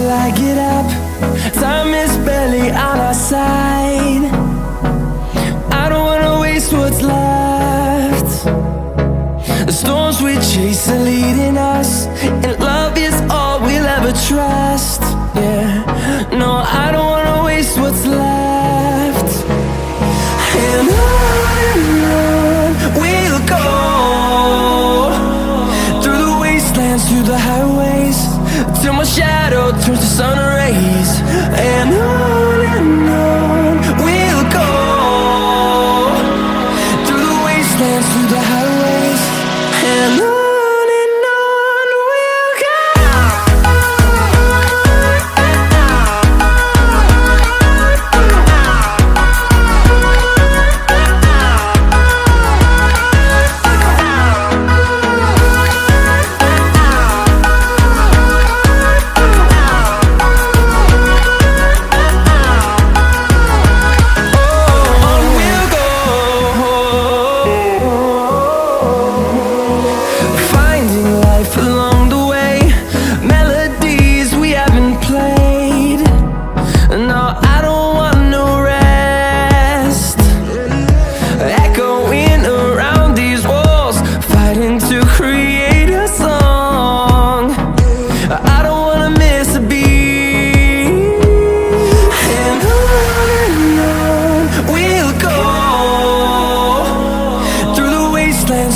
till I get up. Time is barely on our side. I don't wanna waste what's left. The storms we chase are leading us, and love is all we'll ever trust. Yeah, no, I don't wanna waste what's left. And on we'll go, through the wastelands, through the highways, till my shadow turns to sun rays. And on we'll go, through the wastelands, through the highways, and on we'll go.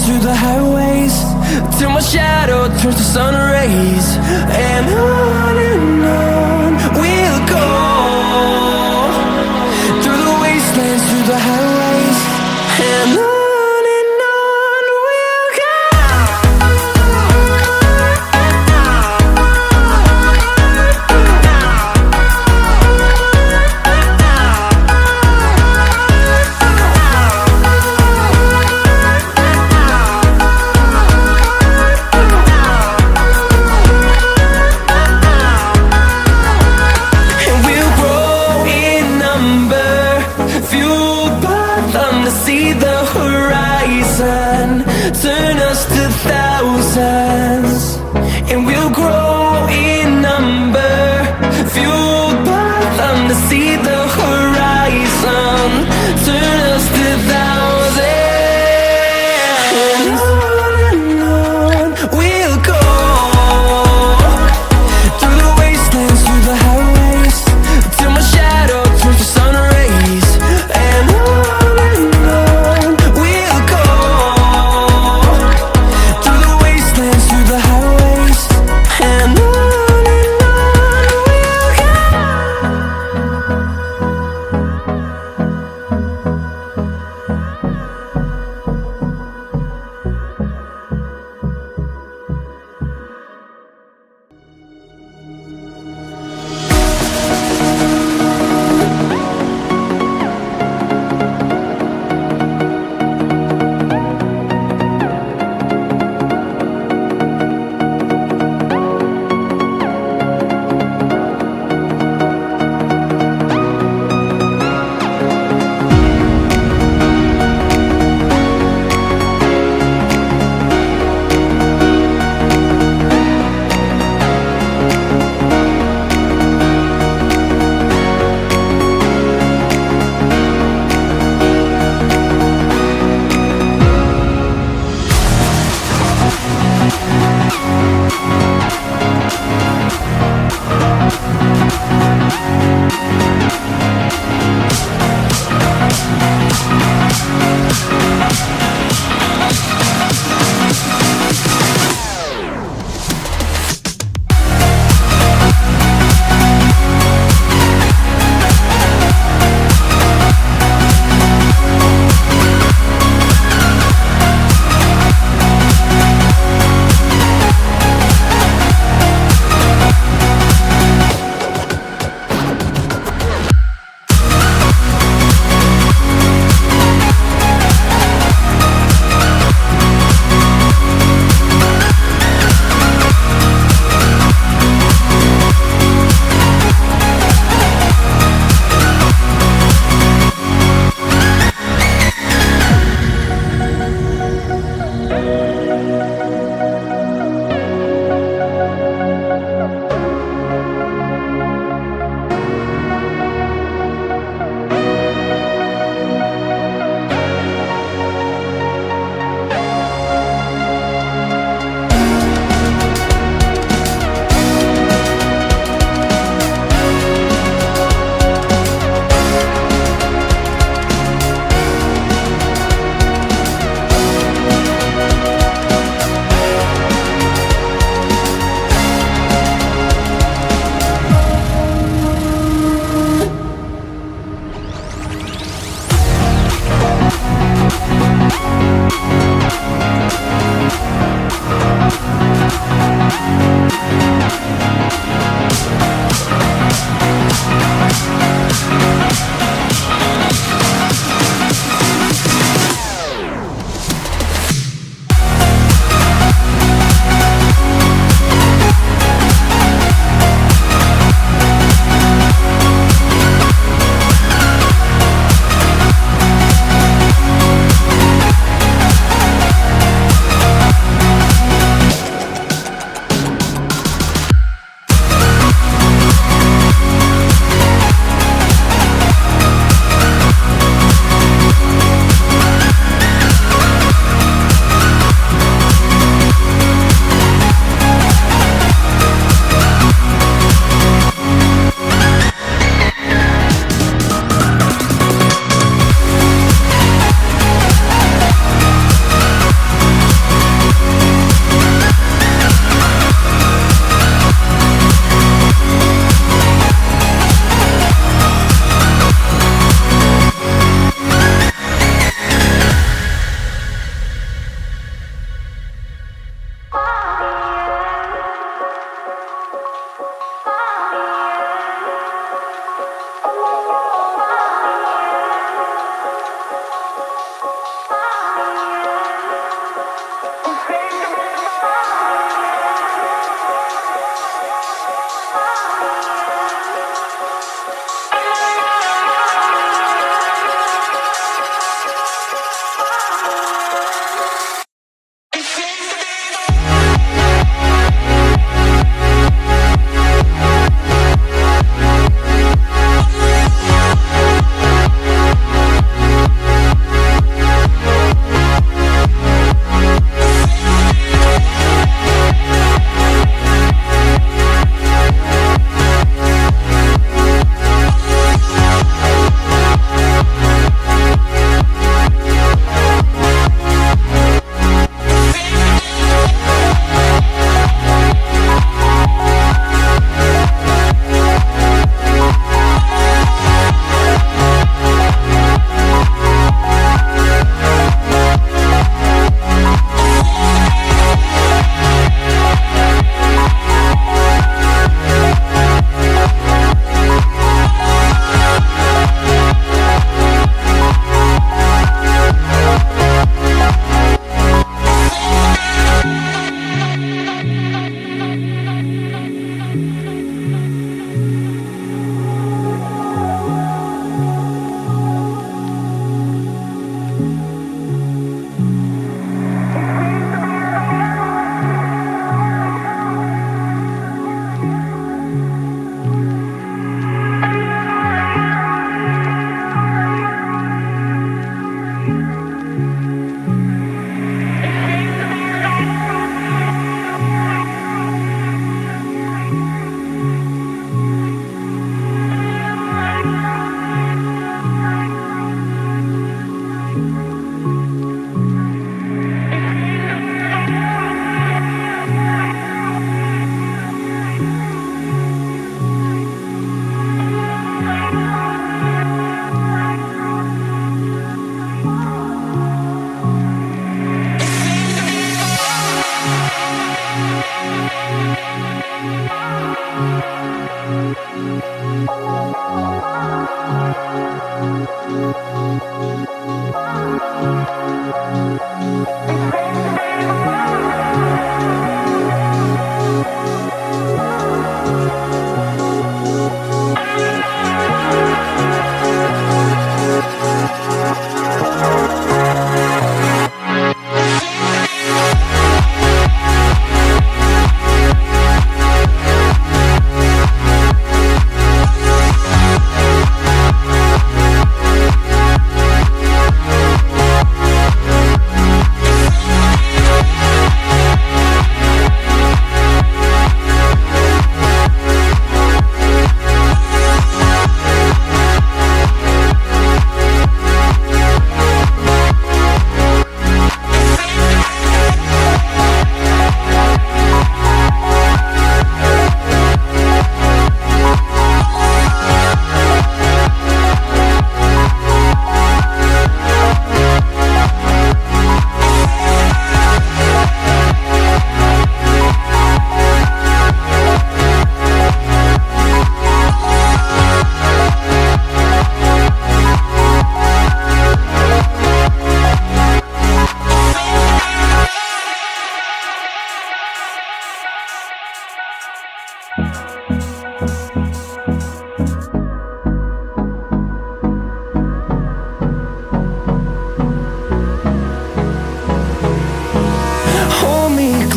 Through the highways, till my shadow turns to sun rays. And on we'll go, through the wastelands, through the highways, and on we'll go. See the horizon turn us to thousands, and we'll grow in number, fueled by them to see the horizon turn us to thousands. And on we'll go, through the wastelands, through the highways, till my shadow turns to sun rays. And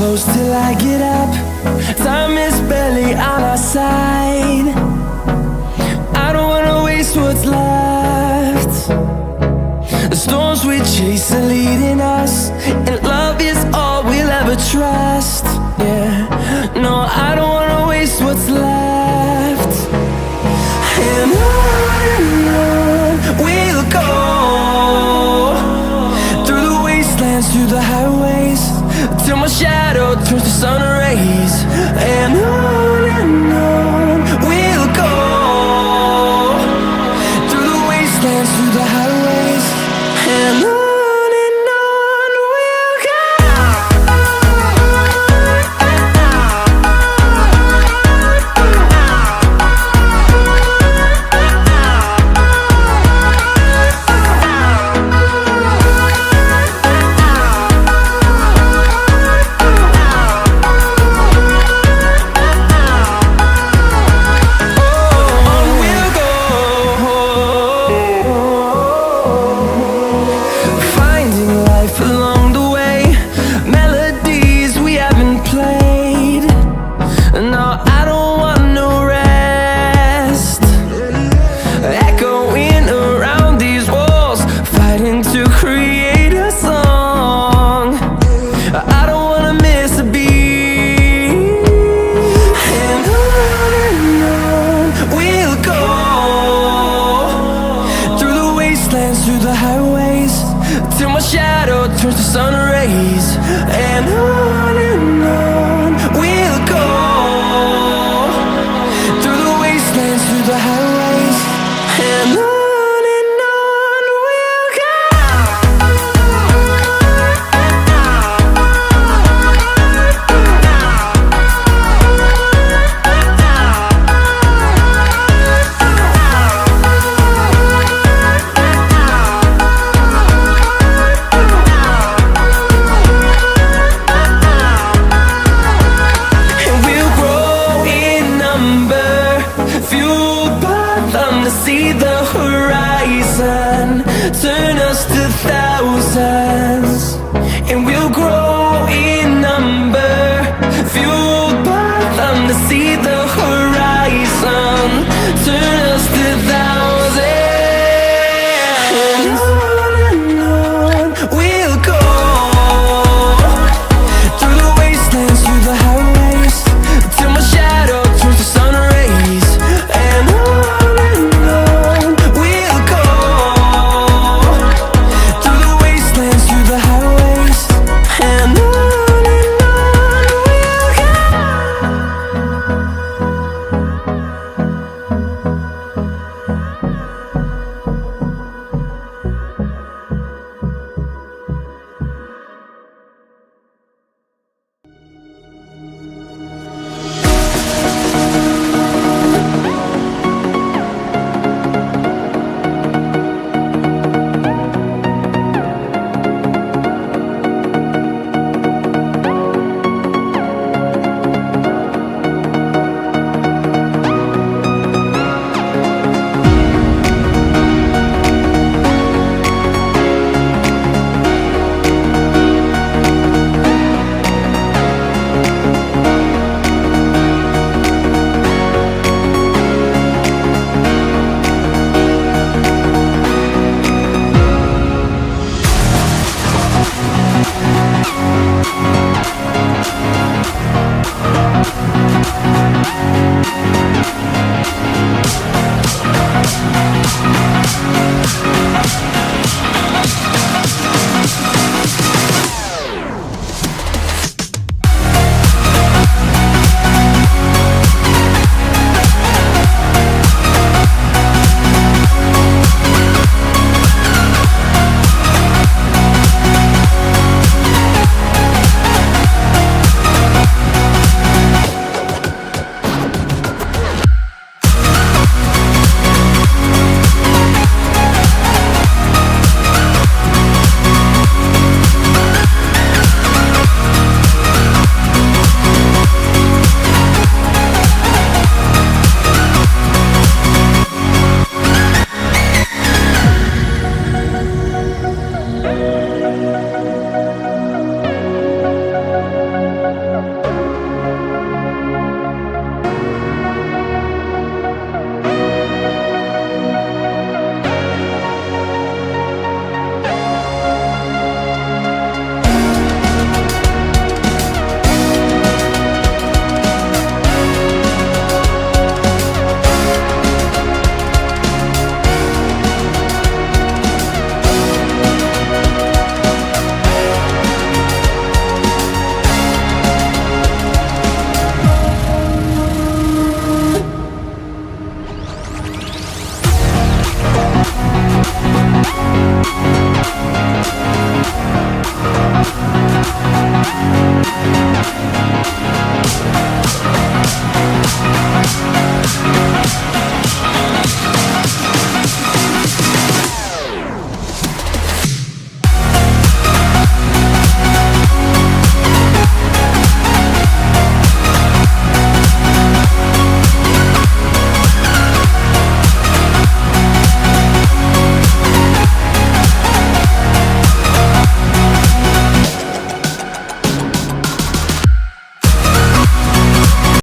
close till I get up. Time is barely on our side. I don't wanna waste what's left. The storms we chase are leading us, and love is all we'll ever trust. Yeah, no, I don't wanna waste what's left. And on we'll go, through the wastelands, through the highways, till my shadow turns to sun rays. And on we'll go, through the wastelands, through the highways, and on we'll go. turns to sun rays, and on we'll go, through the wastelands, through the highways, and on we'll go. See the horizon turn us to thousands, and we'll grow in number, fueled by them to see the horizon turn us to thousands, and on we'll go, through the wastelands, through the highways, till my shadow turns to sun rays, and on